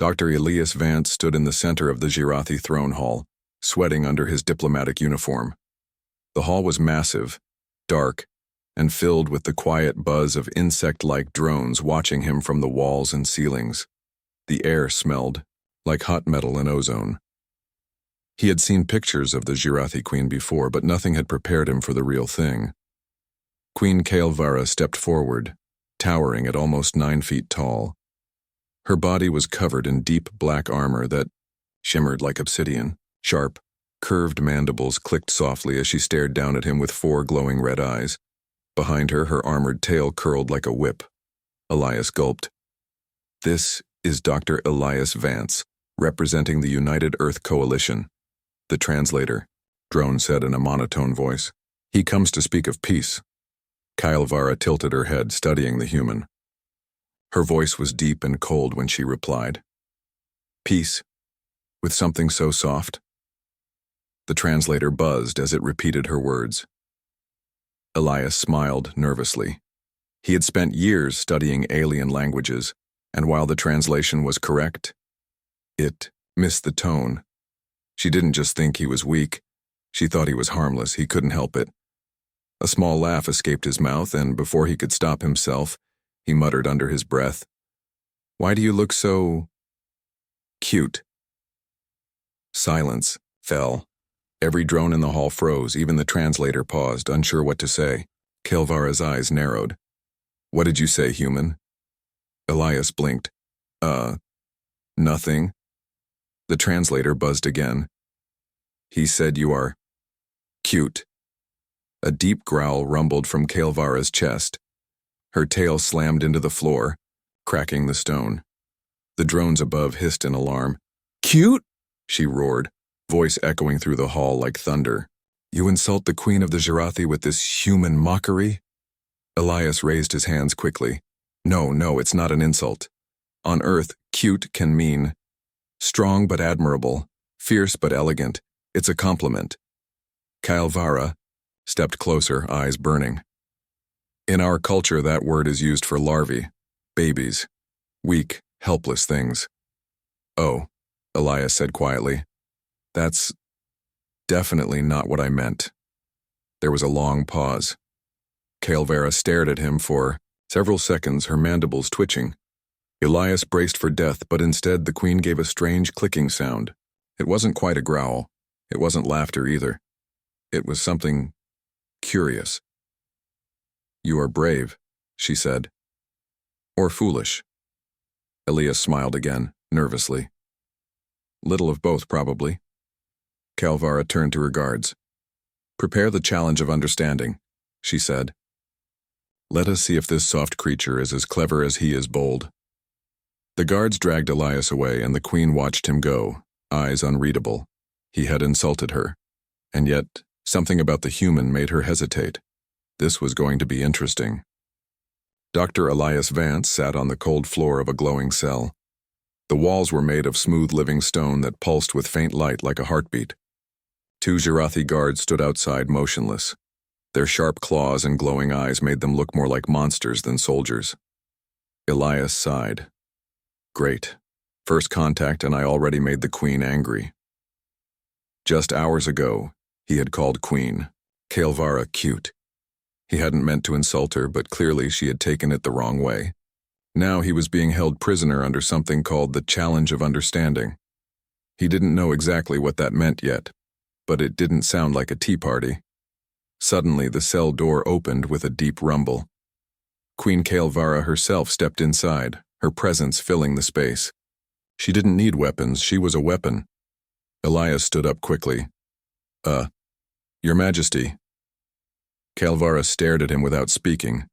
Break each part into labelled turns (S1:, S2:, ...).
S1: Dr. Elias Vance stood in the center of the Girathi throne hall, sweating under his diplomatic uniform. The hall was massive, dark, and filled with the quiet buzz of insect-like drones watching him from the walls and ceilings. The air smelled like hot metal and ozone. He had seen pictures of the Girathi queen before, but nothing had prepared him for the real thing. Queen Kael'vara stepped forward, towering at almost 9 feet tall. Her body was covered in deep black armor that shimmered like obsidian. Sharp, curved mandibles clicked softly as she stared down at him with 4 glowing red eyes. Behind her, her armored tail curled like a whip. Elias gulped. "This is Dr. Elias Vance, representing the United Earth Coalition." The translator, Drone said in a monotone voice. "He comes to speak of peace." Kael'vara tilted her head, studying the human. Her voice was deep and cold when she replied. "Peace? With something so soft?" The translator buzzed as it repeated her words. Elias smiled nervously. He had spent years studying alien languages, and while the translation was correct, it missed the tone. She didn't just think he was weak. She thought he was harmless. He couldn't help it. A small laugh escaped his mouth, and before he could stop himself, he muttered under his breath, "Why do you look so cute?" Silence fell. Every drone in the hall froze. Even the translator paused, unsure what to say. Kael'vara's eyes narrowed. "What did you say, human?" Elias blinked. Nothing." The translator buzzed again. "He said you are cute." A deep growl rumbled from Kael'vara's chest. Her tail slammed into the floor, cracking the stone. The drones above hissed in alarm. "Cute?" she roared, voice echoing through the hall like thunder. "You insult the queen of the Girathi with this human mockery?" Elias raised his hands quickly. No, it's not an insult. On Earth, cute can mean strong but admirable, fierce but elegant. It's a compliment. Kael'vara stepped closer, eyes burning. In our culture, that word is used for larvae, babies, weak, helpless things. "Oh," Elias said quietly. "That's definitely not what I meant." There was a long pause. Kael'vara stared at him for several seconds, her mandibles twitching. Elias braced for death, but instead the queen gave a strange clicking sound. It wasn't quite a growl. It wasn't laughter either. It was something curious. "You are brave," she said. "Or foolish." Elias smiled again, nervously. "Little of both, probably." Kael'vara turned to her guards. "Prepare the challenge of understanding," she said. "Let us see if this soft creature is as clever as he is bold." The guards dragged Elias away, and the queen watched him go, eyes unreadable. He had insulted her, and yet something about the human made her hesitate. This was going to be interesting. Dr. Elias Vance sat on the cold floor of a glowing cell. The walls were made of smooth living stone that pulsed with faint light like a heartbeat. 2 Girathi guards stood outside motionless. Their sharp claws and glowing eyes made them look more like monsters than soldiers. Elias sighed. Great. First contact, and I already made the queen angry. Just hours ago, he had called Queen Kael'vara cute. He hadn't meant to insult her, but clearly she had taken it the wrong way. Now he was being held prisoner under something called the Challenge of Understanding. He didn't know exactly what that meant yet, but it didn't sound like a tea party. Suddenly, the cell door opened with a deep rumble. Queen Kael'vara herself stepped inside, her presence filling the space. She didn't need weapons, she was a weapon. Elias stood up quickly. Your Majesty." Kael'vara stared at him without speaking.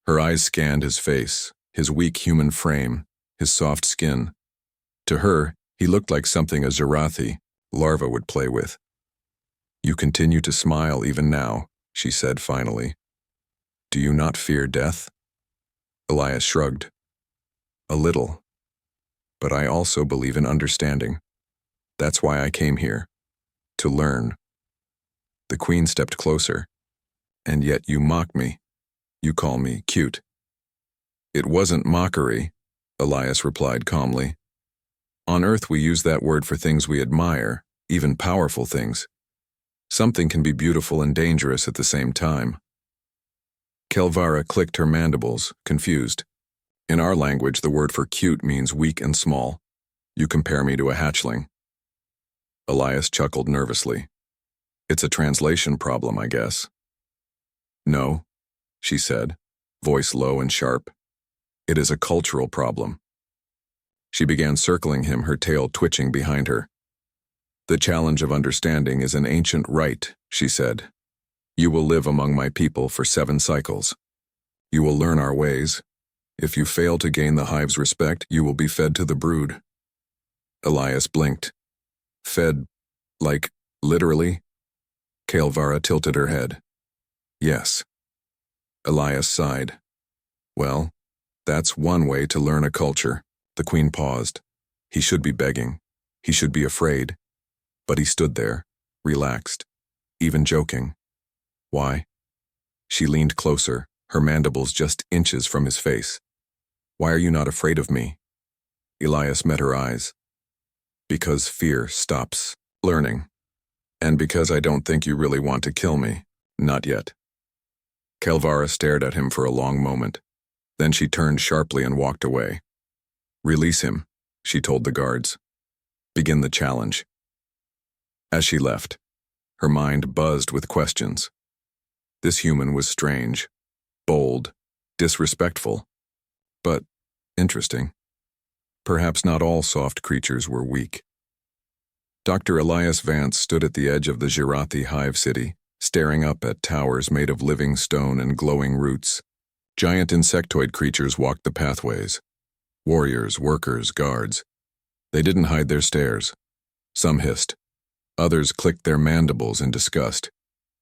S1: Her eyes scanned his face, his weak human frame, his soft skin. To her, he looked like something a Girathi larva would play with. "You continue to smile even now," she said finally. "Do you not fear death?" Elias shrugged. "A little. But I also believe in understanding. That's why I came here. To learn." The queen stepped closer. "And yet you mock me. You call me cute." "It wasn't mockery," Elias replied calmly. On Earth we use that word for things we admire, even powerful things. Something can be beautiful and dangerous at the same time. Kelvara clicked her mandibles, confused. In our language, the word for cute means weak and small. You compare me to a hatchling. Elias chuckled nervously. It's a translation problem, I guess. No, she said, voice low and sharp. It is a cultural problem. She began circling him, her tail twitching behind her. The challenge of understanding is an ancient right, she said. You will live among my people for 7 cycles. You will learn our ways. If you fail to gain the hive's respect, you will be fed to the brood. Elias blinked. Fed, like, literally? Kelvara tilted her head. Yes. Elias sighed. Well, that's one way to learn a culture. The queen paused. He should be begging. He should be afraid. But he stood there, relaxed, even joking. Why? She leaned closer, her mandibles just inches from his face. Why are you not afraid of me? Elias met her eyes. Because fear stops learning. And because I don't think you really want to kill me. Not yet. Kelvara stared at him for a long moment. Then she turned sharply and walked away. Release him, she told the guards. Begin the challenge. As she left, her mind buzzed with questions. This human was strange, bold, disrespectful, but interesting. Perhaps not all soft creatures were weak. Dr. Elias Vance stood at the edge of the Jirathi hive city, staring up at towers made of living stone and glowing roots. Giant insectoid creatures walked the pathways. Warriors, workers, guards. They didn't hide their stares. Some hissed. Others clicked their mandibles in disgust.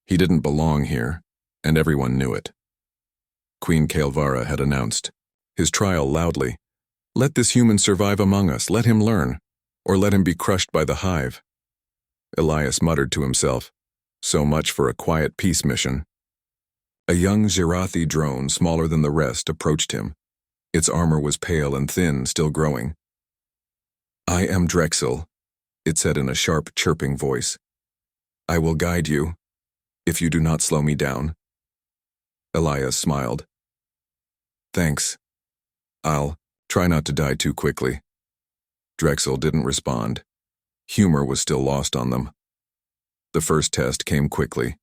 S1: He didn't belong here, and everyone knew it. Queen Kelvara had announced his trial loudly. Let this human survive among us, let him learn, or let him be crushed by the hive. Elias muttered to himself, so much for a quiet peace mission. A young Jirathi drone, smaller than the rest, approached him. Its armor was pale and thin, still growing. I am Drexel, it said in a sharp, chirping voice. I will guide you, if you do not slow me down. Elias smiled. Thanks. I'll try not to die too quickly. Drexel didn't respond. Humor was still lost on them. The first test came quickly.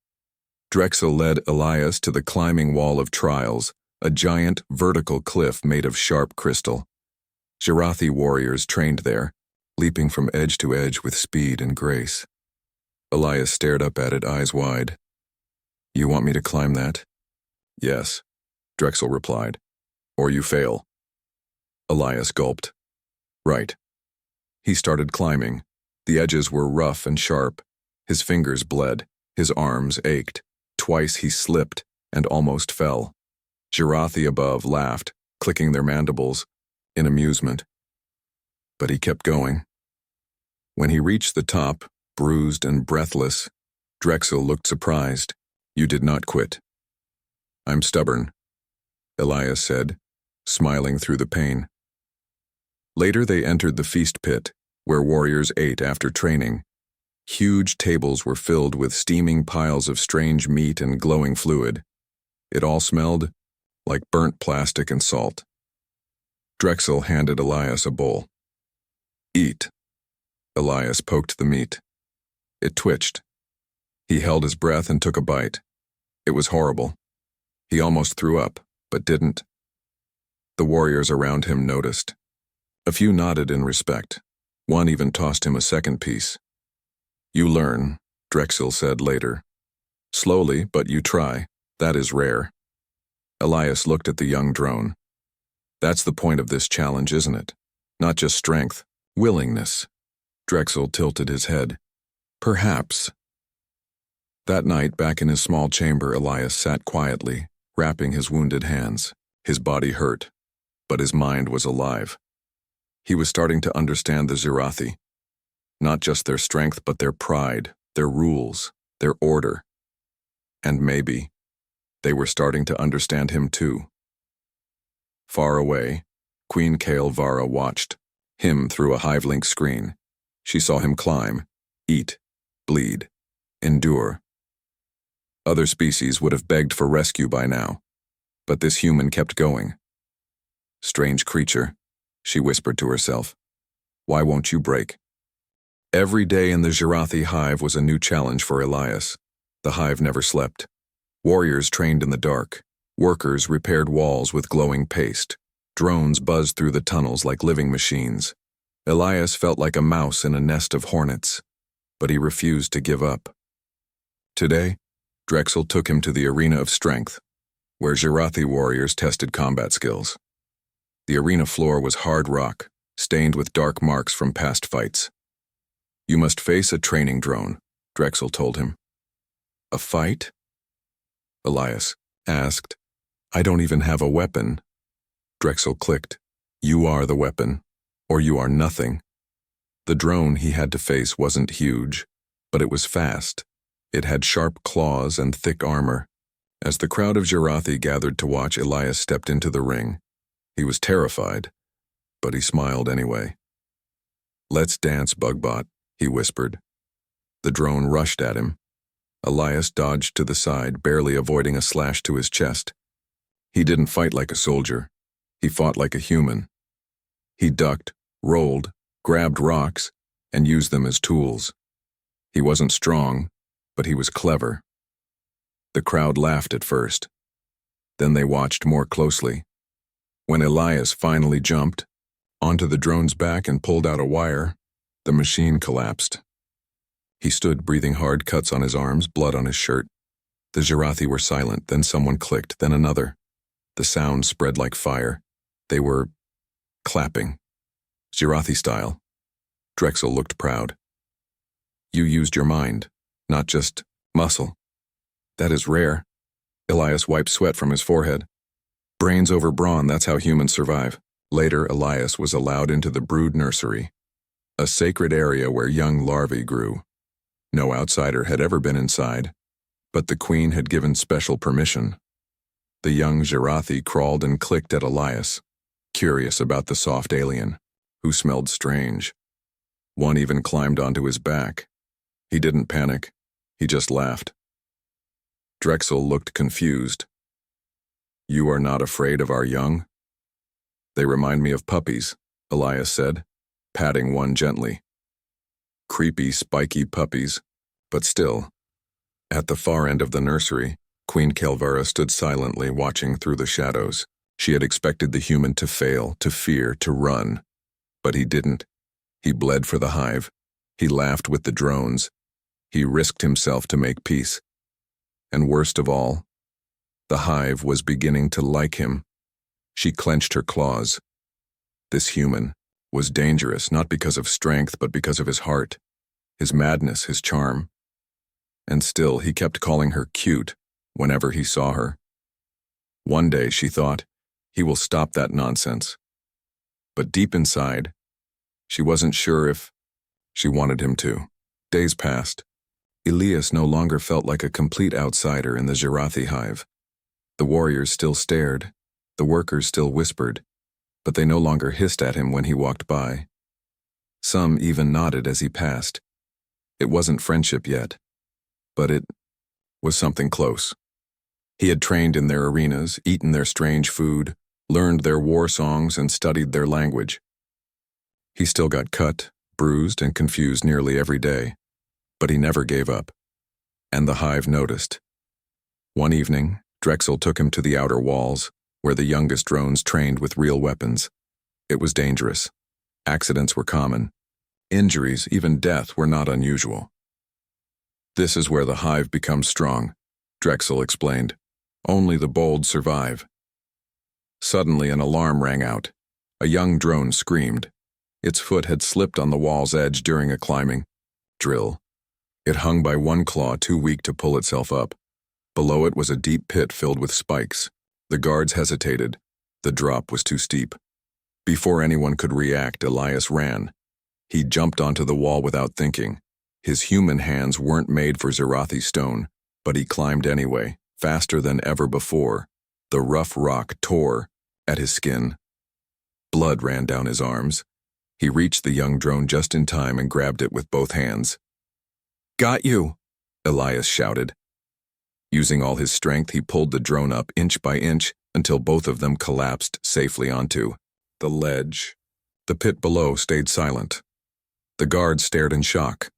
S1: Drexel led Elias to the climbing wall of trials, a giant vertical cliff made of sharp crystal. Jirathi warriors trained there, leaping from edge to edge with speed and grace. Elias stared up at it, eyes wide. You want me to climb that? Yes, Drexel replied. Or you fail. Elias gulped. Right. He started climbing. The edges were rough and sharp. His fingers bled. His arms ached. Twice he slipped and almost fell. Jirathi above laughed, clicking their mandibles in amusement. But he kept going. When he reached the top, bruised and breathless, Drexel looked surprised. You did not quit. I'm stubborn, Elias said, smiling through the pain. Later they entered the feast pit, where warriors ate after training. Huge tables were filled with steaming piles of strange meat and glowing fluid. It all smelled like burnt plastic and salt. Drexel handed Elias a bowl. Eat. Elias poked the meat. It twitched. He held his breath and took a bite. It was horrible. He almost threw up, but didn't. The warriors around him noticed. A few nodded in respect. One even tossed him a second piece. You learn, Drexel said later. Slowly, but you try. That is rare. Elias looked at the young drone. That's the point of this challenge, isn't it? Not just strength, willingness. Drexel tilted his head. Perhaps. That night, back in his small chamber, Elias sat quietly, wrapping his wounded hands. His body hurt, but his mind was alive. He was starting to understand the Jirathi. Not just their strength, but their pride, their rules, their order. And maybe they were starting to understand him too. Far away, Queen Kelvara watched, Him through a hive-link screen. She saw him climb, eat, bleed, endure. Other species would have begged for rescue by now, but this human kept going. Strange creature, she whispered to herself. Why won't you break? Every day in the Jirathi hive was a new challenge for Elias. The hive never slept. Warriors trained in the dark. Workers repaired walls with glowing paste. Drones buzzed through the tunnels like living machines. Elias felt like a mouse in a nest of hornets, but he refused to give up. Today, Drexel took him to the arena of strength, where Jirathi warriors tested combat skills. The arena floor was hard rock, stained with dark marks from past fights. You must face a training drone, Drexel told him. A fight? Elias asked. I don't even have a weapon. Drexel clicked. You are the weapon, or you are nothing. The drone he had to face wasn't huge, but it was fast. It had sharp claws and thick armor. As the crowd of Jirathi gathered to watch, Elias stepped into the ring. He was terrified, but he smiled anyway. Let's dance, Bugbot, he whispered. The drone rushed at him. Elias dodged to the side, barely avoiding a slash to his chest. He didn't fight like a soldier. He fought like a human. He ducked, rolled, grabbed rocks, and used them as tools. He wasn't strong, but he was clever. The crowd laughed at first. Then they watched more closely. When Elias finally jumped onto the drone's back and pulled out a wire, the machine collapsed. He stood, breathing hard cuts on his arms, blood on his shirt. The Jirathi were silent, then someone clicked, then another. The sound spread like fire. They were clapping. Jirathi style. Drexel looked proud. You used your mind, not just muscle. That is rare. Elias wiped sweat from his forehead. Brains over brawn, that's how humans survive. Later, Elias was allowed into the brood nursery, a sacred area where young larvae grew. No outsider had ever been inside, but the queen had given special permission. The young Jirathi crawled and clicked at Elias, curious about the soft alien, who smelled strange. One even climbed onto his back. He didn't panic. He just laughed. Drexel looked confused. You are not afraid of our young? They remind me of puppies, Elias said, patting one gently. Creepy, spiky puppies, but still. At the far end of the nursery, Queen Kelvara stood silently watching through the shadows. She had expected the human to fail, to fear, to run. But he didn't. He bled for the hive. He laughed with the drones. He risked himself to make peace. And worst of all, the hive was beginning to like him. She clenched her claws. This human was dangerous, not because of strength, but because of his heart, his madness, his charm. And still, he kept calling her cute whenever he saw her. One day, she thought, he will stop that nonsense. But deep inside, she wasn't sure if she wanted him to. Days passed. Elias no longer felt like a complete outsider in the Jirathi hive. The warriors still stared, the workers still whispered, but they no longer hissed at him when he walked by. Some even nodded as he passed. It wasn't friendship yet, but it was something close. He had trained in their arenas, eaten their strange food, learned their war songs, and studied their language. He still got cut, bruised, and confused nearly every day, but he never gave up. And the hive noticed. One evening, Drexel took him to the outer walls, where the youngest drones trained with real weapons. It was dangerous. Accidents were common. Injuries, even death, were not unusual. This is where the hive becomes strong, Drexel explained. Only the bold survive. Suddenly, an alarm rang out. A young drone screamed. Its foot had slipped on the wall's edge during a climbing drill. It hung by one claw, too weak to pull itself up. Below it was a deep pit filled with spikes. The guards hesitated. The drop was too steep. Before anyone could react, Elias ran. He jumped onto the wall without thinking. His human hands weren't made for Jirathi stone, but he climbed anyway, faster than ever before. The rough rock tore at his skin. Blood ran down his arms. He reached the young drone just in time and grabbed it with both hands. "Got you!" Elias shouted. Using all his strength, he pulled the drone up inch by inch until both of them collapsed safely onto the ledge. The pit below stayed silent. The guards stared in shock.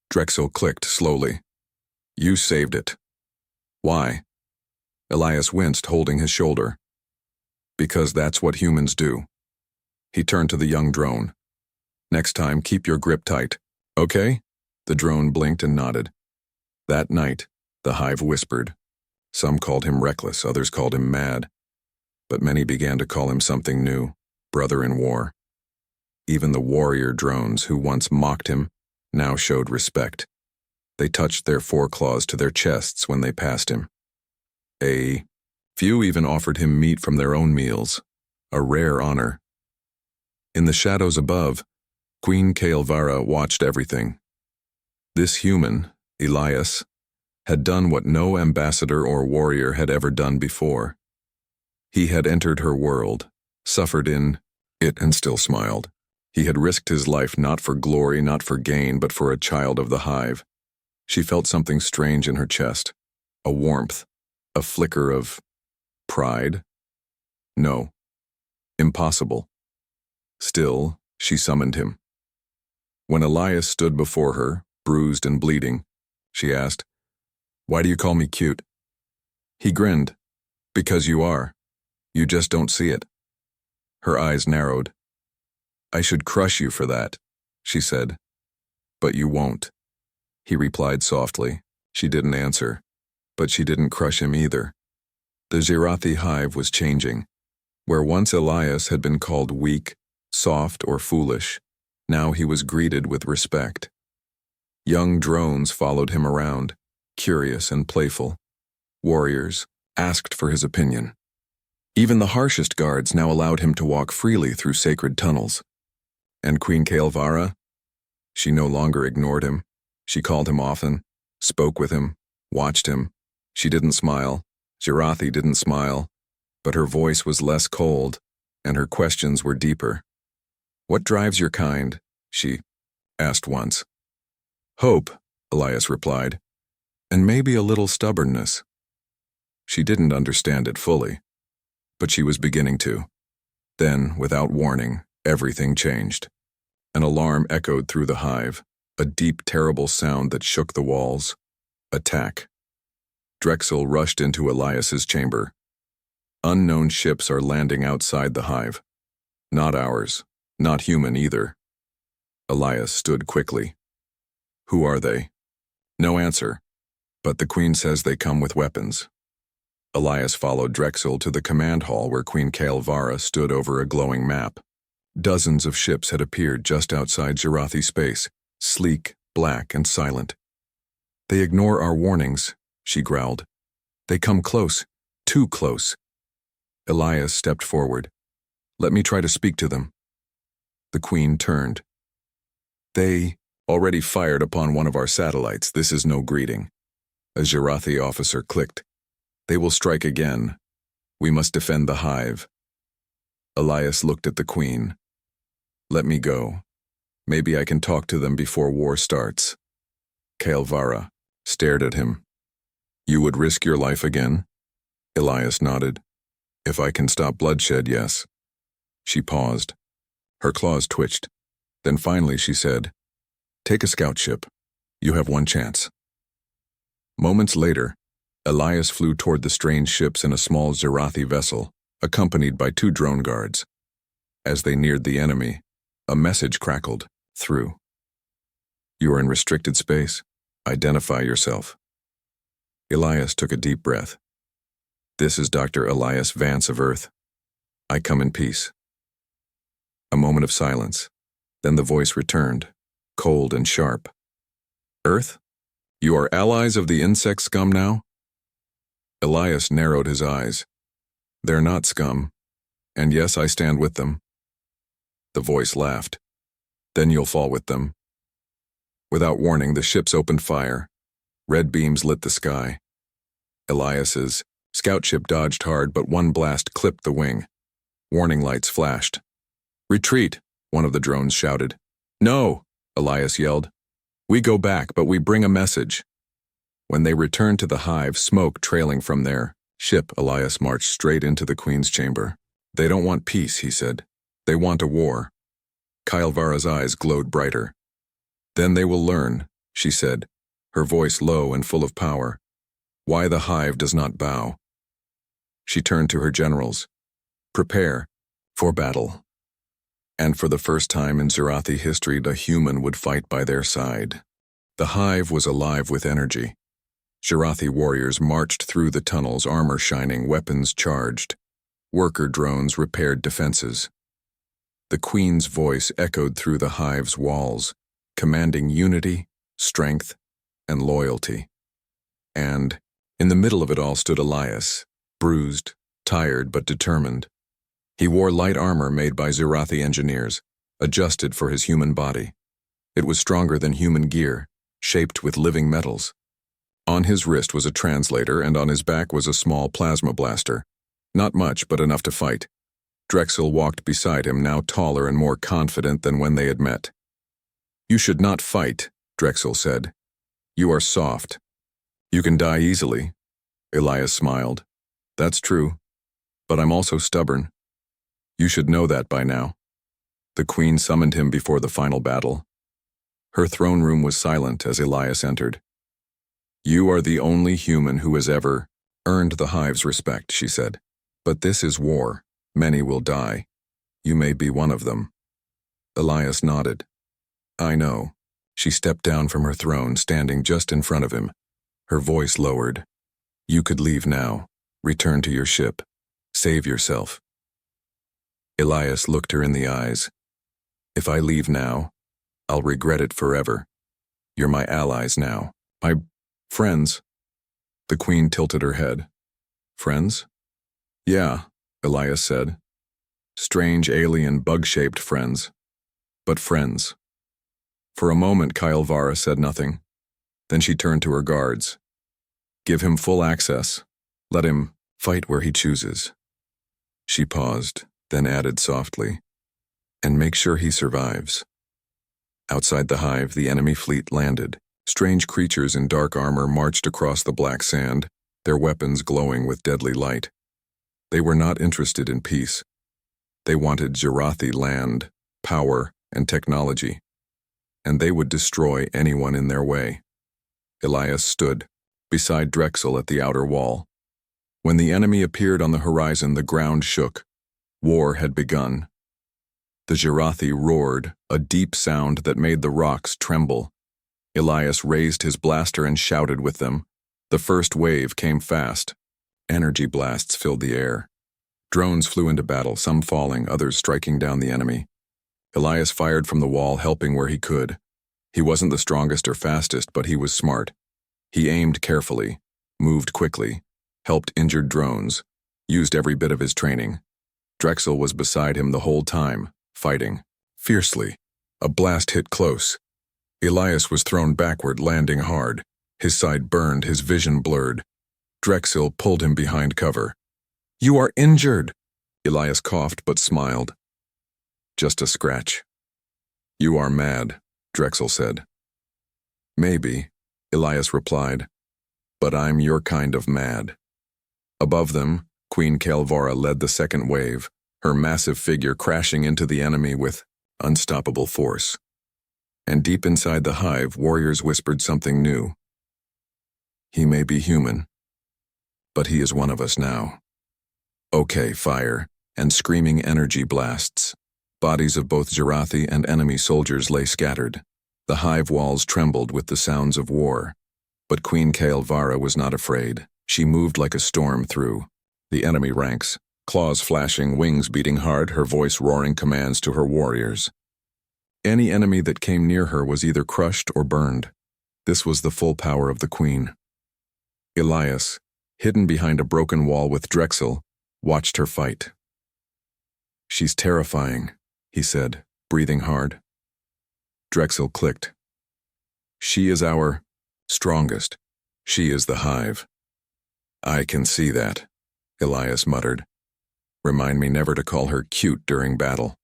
S1: Drexel clicked slowly. "You saved it." "Why?" Elias winced, holding his shoulder. "Because that's what humans do." He turned to the young drone. "Next time, keep your grip tight, okay?" The drone blinked and nodded. That night, the hive whispered. Some called him reckless, others called him mad. But many began to call him something new, brother in war. Even the warrior drones who once mocked him now showed respect. They touched their foreclaws to their chests when they passed him. A few even offered him meat from their own meals, a rare honor. In the shadows above, Queen Kael'vara watched everything. This human, Elias, had done what no ambassador or warrior had ever done before. He had entered her world, suffered in it, and still smiled. He had risked his life not for glory, not for gain, but for a child of the hive. She felt something strange in her chest, a warmth, a flicker of pride. No, impossible. Still, she summoned him. When Elias stood before her, bruised and bleeding, she asked, "Why do you call me cute?" He grinned. "Because you are. You just don't see it." Her eyes narrowed. "I should crush you for that," she said. "But you won't." He replied softly. She didn't answer, but she didn't crush him either. The Zirathi hive was changing. Where once Elias had been called weak, soft, or foolish, now he was greeted with respect. Young drones followed him around, curious and playful. Warriors asked for his opinion. Even the harshest guards now allowed him to walk freely through sacred tunnels. And Queen Kael'vara? She no longer ignored him. She called him often, spoke with him, watched him. She didn't smile. Zirathi didn't smile. But her voice was less cold, and her questions were deeper. "What drives your kind?" she asked once. "Hope," Elias replied, "and maybe a little stubbornness." She didn't understand it fully, but she was beginning to. Then, without warning, everything changed. An alarm echoed through the hive, a deep, terrible sound that shook the walls. Attack. Drexel rushed into Elias's chamber. "Unknown ships are landing outside the hive. Not ours, not human either." Elias stood quickly. "Who are they?" No answer, but the Queen says they come with weapons. Elias followed Drexel to the command hall where Queen Kael'vara stood over a glowing map. Dozens of ships had appeared just outside Zirathi space, sleek, black, and silent. "They ignore our warnings," she growled. "They come close, too close." Elias stepped forward. "Let me try to speak to them." The Queen turned. "They already fired upon one of our satellites. This is no greeting." A Zirathi officer clicked. "They will strike again. We must defend the hive." Elias looked at the Queen. "Let me go. Maybe I can talk to them before war starts." Kael'vara stared at him. "You would risk your life again?" Elias nodded. "If I can stop bloodshed, yes." She paused. Her claws twitched. Then finally she said, "Take a scout ship. You have one chance." Moments later, Elias flew toward the strange ships in a small Zirathi vessel, accompanied by 2 drone guards. As they neared the enemy, a message crackled through. "You are in restricted space. Identify yourself." Elias took a deep breath. "This is Dr. Elias Vance of Earth. I come in peace." A moment of silence. Then the voice returned, cold and sharp. "Earth? You are allies of the insect scum now?" Elias narrowed his eyes. "They're not scum. And yes, I stand with them." The voice laughed. "Then you'll fall with them." Without warning, the ships opened fire. Red beams lit the sky. Elias's scout ship dodged hard, but one blast clipped the wing. Warning lights flashed. "Retreat! one of the drones shouted. No, Elias yelled. We go back, but we bring a message. When they returned to the hive, smoke trailing from their ship, Elias marched straight into the Queen's chamber. They don't want peace, he said. They want a war. Kailvara's eyes glowed brighter. Then they will learn, she said, her voice low and full of power, why the hive does not bow. She turned to her generals. Prepare for battle. And for the first time in Zirathi history, the human would fight by their side. The hive was alive with energy. Zirathi warriors marched through the tunnels, armor shining, weapons charged. Worker drones repaired defenses. The Queen's voice echoed through the hive's walls, commanding unity, strength, and loyalty. And, in the middle of it all stood Elias, bruised, tired but determined. He wore light armor made by Zirathi engineers, adjusted for his human body. It was stronger than human gear, shaped with living metals. On his wrist was a translator, and on his back was a small plasma blaster. Not much, but enough to fight. Drexel walked beside him, now taller and more confident than when they had met. You should not fight, Drexel said. You are soft. You can die easily. Elias smiled. That's true, but I'm also stubborn. You should know that by now. The Queen summoned him before the final battle. Her throne room was silent as Elias entered. You are the only human who has ever earned the hive's respect, she said. But this is war. Many will die. You may be one of them. Elias nodded. I know. She stepped down from her throne, standing just in front of him. Her voice lowered. You could leave now. Return to your ship. Save yourself. Elias looked her in the eyes. If I leave now, I'll regret it forever. You're my allies now. My friends. The Queen tilted her head. Friends? Yeah, Elias said. Strange, alien, bug-shaped friends. But friends. For a moment, Kailvara said nothing. Then she turned to her guards. Give him full access. Let him fight where he chooses. She paused, then added softly, and make sure he survives. Outside the hive, the enemy fleet landed. Strange creatures in dark armor marched across the black sand, their weapons glowing with deadly light. They were not interested in peace. They wanted Zirathi land, power, and technology, and they would destroy anyone in their way. Elias stood beside Drexel at the outer wall. When the enemy appeared on the horizon, the ground shook. War had begun. The Zirathi roared, a deep sound that made the rocks tremble. Elias raised his blaster and shouted with them. The first wave came fast. Energy blasts filled the air. Drones flew into battle, some falling, others striking down the enemy. Elias fired from the wall, helping where he could. He wasn't the strongest or fastest, but he was smart. He aimed carefully, moved quickly, helped injured drones, used every bit of his training. Drexel was beside him the whole time, fighting fiercely. A blast hit close. Elias was thrown backward, landing hard. His side burned, his vision blurred. Drexel pulled him behind cover. You are injured! Elias coughed but smiled. Just a scratch. You are mad, Drexel said. Maybe, Elias replied, but I'm your kind of mad. Above them, Queen Kailvara led the second wave, her massive figure crashing into the enemy with unstoppable force. And deep inside the hive, warriors whispered something new. He may be human, but he is one of us now. Okay, fire, and screaming energy blasts. Bodies of both Zirathi and enemy soldiers lay scattered. The hive walls trembled with the sounds of war. But Queen Kailvara was not afraid. She moved like a storm through the enemy ranks, claws flashing, wings beating hard, her voice roaring commands to her warriors. Any enemy that came near her was either crushed or burned. This was the full power of the Queen. Elias, hidden behind a broken wall with Drexel, watched her fight. She's terrifying, he said, breathing hard. Drexel clicked. She is our strongest. She is the hive. I can see that, Elias muttered. Remind me never to call her cute during battle.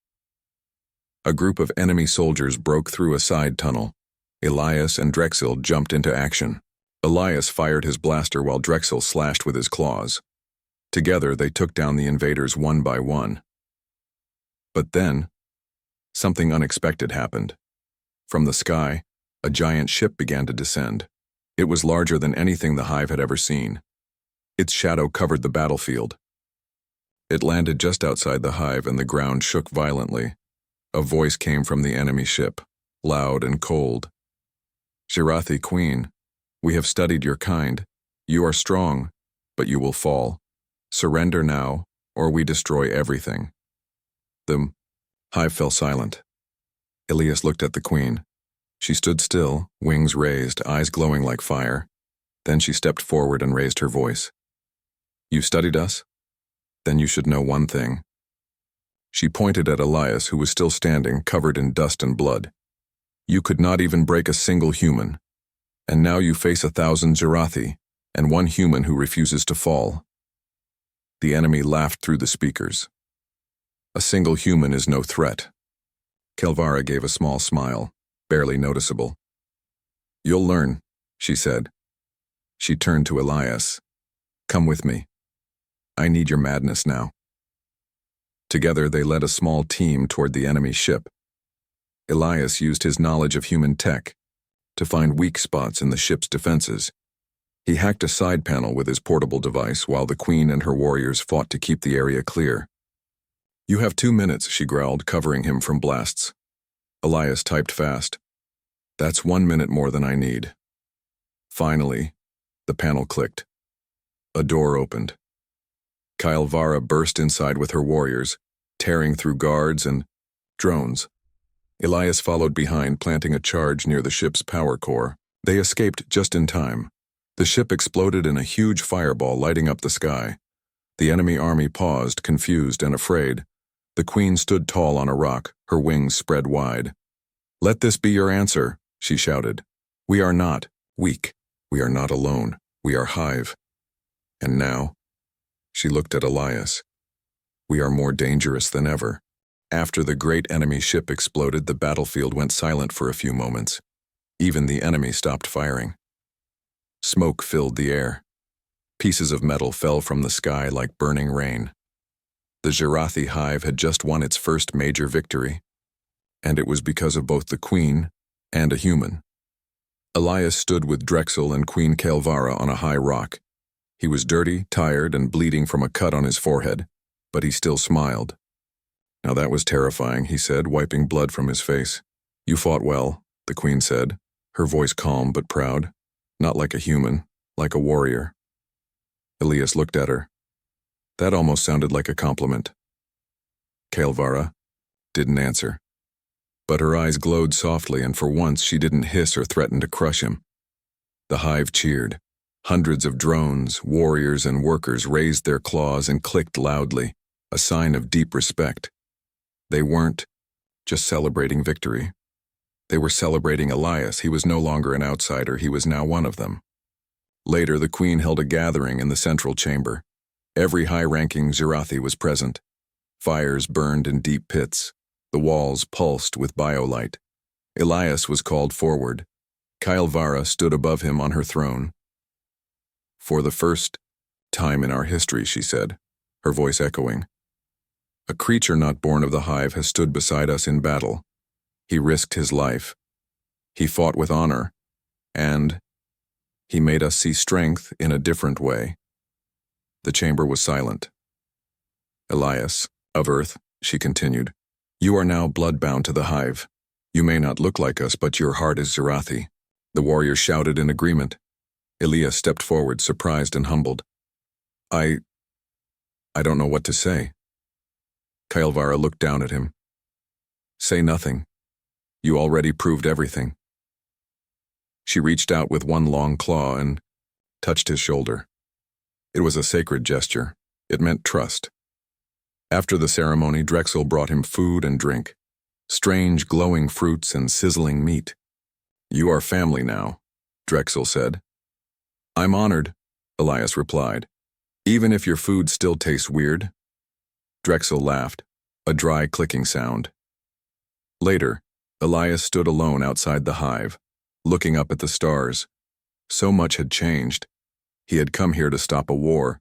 S1: A group of enemy soldiers broke through a side tunnel. Elias and Drexel jumped into action. Elias fired his blaster while Drexel slashed with his claws. Together, they took down the invaders one by one. But then, something unexpected happened. From the sky, a giant ship began to descend. It was larger than anything the Hive had ever seen. Its shadow covered the battlefield. It landed just outside the Hive and the ground shook violently. A voice came from the enemy ship, loud and cold. "Jirathi Queen, we have studied your kind. You are strong, but you will fall. Surrender now, or we destroy everything." The Hive fell silent. Elias looked at the Queen. She stood still, wings raised, eyes glowing like fire. Then she stepped forward and raised her voice. "You studied us? Then you should know one thing." She pointed at Elias, who was still standing, covered in dust and blood. "You could not even break a single human. And now you face 1,000 Jirathi, and one human who refuses to fall." The enemy laughed through the speakers. "A single human is no threat." Kelvara gave a small smile, barely noticeable. "You'll learn," she said. She turned to Elias. "Come with me. I need your madness now." Together, they led a small team toward the enemy ship. Elias used his knowledge of human tech to find weak spots in the ship's defenses. He hacked a side panel with his portable device while the Queen and her warriors fought to keep the area clear. "You have 2 minutes," she growled, covering him from blasts. Elias typed fast. "That's 1 minute more than I need." Finally, the panel clicked. A door opened. Kelvara burst inside with her warriors, tearing through guards and drones. Elias followed behind, planting a charge near the ship's power core. They escaped just in time. The ship exploded in a huge fireball, lighting up the sky. The enemy army paused, confused and afraid. The Queen stood tall on a rock, her wings spread wide. "Let this be your answer," she shouted. "We are not weak. We are not alone. We are Hive. And now," she looked at Elias, "we are more dangerous than ever." After the great enemy ship exploded, the battlefield went silent for a few moments. Even the enemy stopped firing. Smoke filled the air. Pieces of metal fell from the sky like burning rain. The Jirathi Hive had just won its first major victory, and it was because of both the Queen and a human. Elias stood with Drexel and Queen Kelvara on a high rock. He was dirty, tired, and bleeding from a cut on his forehead, but he still smiled. "Now that was terrifying," he said, wiping blood from his face. "You fought well," the Queen said, her voice calm but proud. "Not like a human, like a warrior." Elias looked at her. That almost sounded like a compliment. Kelvara didn't answer. But her eyes glowed softly, and for once she didn't hiss or threaten to crush him. The Hive cheered. Hundreds of drones, warriors, and workers raised their claws and clicked loudly, a sign of deep respect. They weren't just celebrating victory. They were celebrating Elias. He was no longer an outsider. He was now one of them. Later, the Queen held a gathering in the central chamber. Every high-ranking Jirathi was present. Fires burned in deep pits. The walls pulsed with biolight. Elias was called forward. Kelvara stood above him on her throne. "For the first time in our history," she said, her voice echoing, "a creature not born of the Hive has stood beside us in battle. He risked his life. He fought with honor, and he made us see strength in a different way." The chamber was silent. "Elias, of Earth," she continued, "you are now blood-bound to the Hive. You may not look like us, but your heart is Jirathi." The warriors shouted in agreement. Elias stepped forward, surprised and humbled. I don't know what to say." Kelvara looked down at him. "Say nothing. You already proved everything." She reached out with one long claw and touched his shoulder. It was a sacred gesture. It meant trust. After the ceremony, Drexel brought him food and drink, strange glowing fruits and sizzling meat. "You are family now," Drexel said. "I'm honored," Elias replied, "even if your food still tastes weird." Drexel laughed, a dry clicking sound. Later, Elias stood alone outside the hive, looking up at the stars. So much had changed. He had come here to stop a war,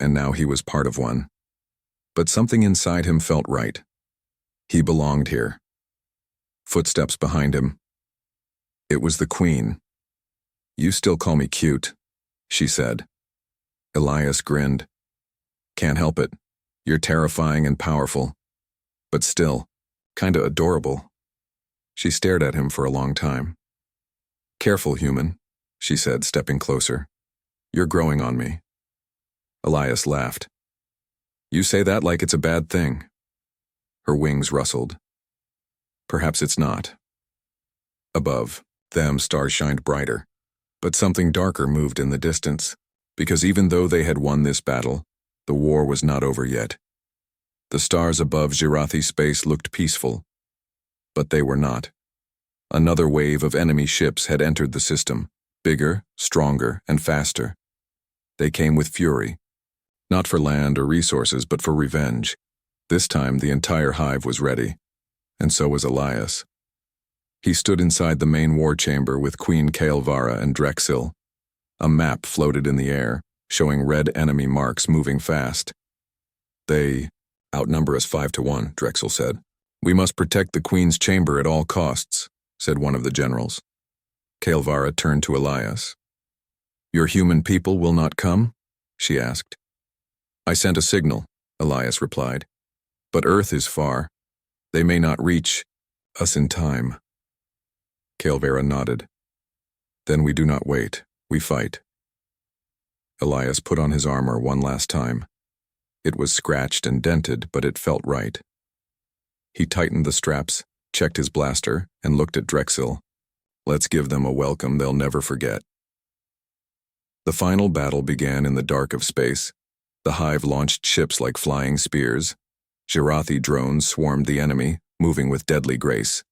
S1: and now he was part of one. But something inside him felt right. He belonged here. Footsteps behind him. It was the Queen. "You still call me cute," she said. Elias grinned. "Can't help it. You're terrifying and powerful. But still, kinda adorable." She stared at him for a long time. "Careful, human," she said, stepping closer. "You're growing on me." Elias laughed. "You say that like it's a bad thing." Her wings rustled. "Perhaps it's not." Above them, stars shined brighter, but something darker moved in the distance, because even though they had won this battle, the war was not over yet. The stars above Jirathi space looked peaceful, but they were not. Another wave of enemy ships had entered the system, bigger, stronger, and faster. They came with fury, not for land or resources, but for revenge. This time the entire hive was ready, and so was Elias. He stood inside the main war chamber with Queen Kael'vara and Drexel. A map floated in the air, showing red enemy marks moving fast. "They outnumber us 5-1, Drexel said. "We must protect the Queen's chamber at all costs," said one of the generals. Kael'vara turned to Elias. "Your human people will not come?" she asked. "I sent a signal," Elias replied. "But Earth is far. They may not reach us in time." Kael'vara nodded. "Then we do not wait, we fight." Elias put on his armor one last time. It was scratched and dented, but it felt right. He tightened the straps, checked his blaster, and looked at Drexel. Let's give them a welcome they'll never forget. The final battle began in the dark of space. The hive launched ships like flying spears. Jirathi drones swarmed the enemy, moving with deadly grace.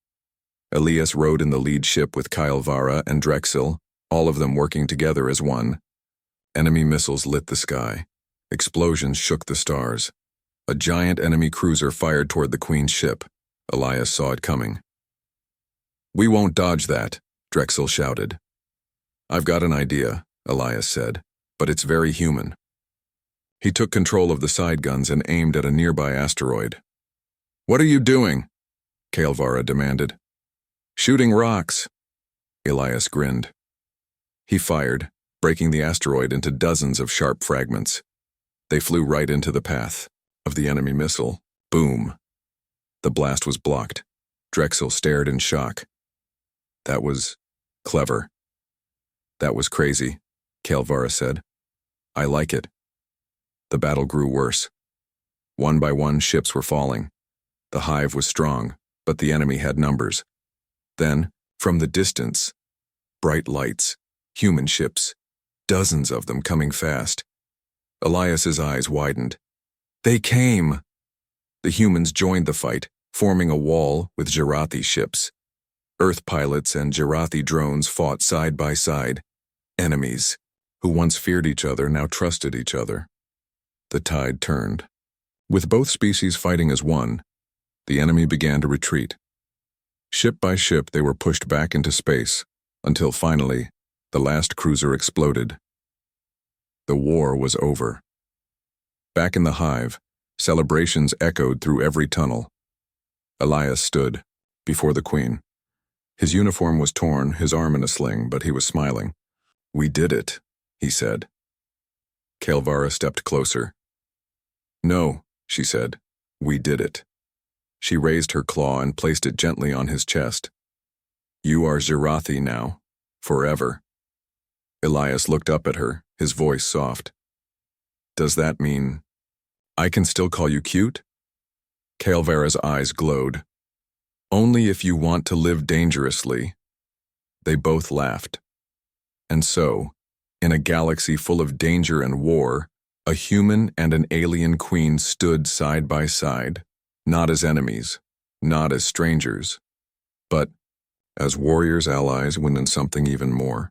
S1: Elias rode in the lead ship with Kael'vara and Drexel, all of them working together as one. Enemy missiles lit the sky. Explosions shook the stars. A giant enemy cruiser fired toward the Queen's ship. Elias saw it coming. "We won't dodge that," Drexel shouted. "I've got an idea," Elias said, "but it's very human." He took control of the side guns and aimed at a nearby asteroid. "What are you doing?" Kael'vara demanded. "Shooting rocks." Elias grinned. He fired, breaking the asteroid into dozens of sharp fragments. They flew right into the path of the enemy missile. Boom. The blast was blocked. Drexel stared in shock. "That was clever." "That was crazy," Kael'vara said. "I like it." The battle grew worse. One by one, ships were falling. The hive was strong, but the enemy had numbers. Then, from the distance, bright lights, human ships, dozens of them coming fast. Elias's eyes widened. They came! The humans joined the fight, forming a wall with Jirathi ships. Earth pilots and Jirathi drones fought side by side. Enemies, who once feared each other, now trusted each other. The tide turned. With both species fighting as one, the enemy began to retreat. Ship by ship, they were pushed back into space, until finally, the last cruiser exploded. The war was over. Back in the hive, celebrations echoed through every tunnel. Elias stood before the Queen. His uniform was torn, his arm in a sling, but he was smiling. "We did it," he said. Kael'vara stepped closer. "No," she said, "we did it." She raised her claw and placed it gently on his chest. "You are Jirathi now, forever." Elias looked up at her, his voice soft. "Does that mean I can still call you cute?" Kael'vara's eyes glowed. "Only if you want to live dangerously." They both laughed. And so, in a galaxy full of danger and war, a human and an alien queen stood side by side, not as enemies, not as strangers, but as warriors, allies, and something even more.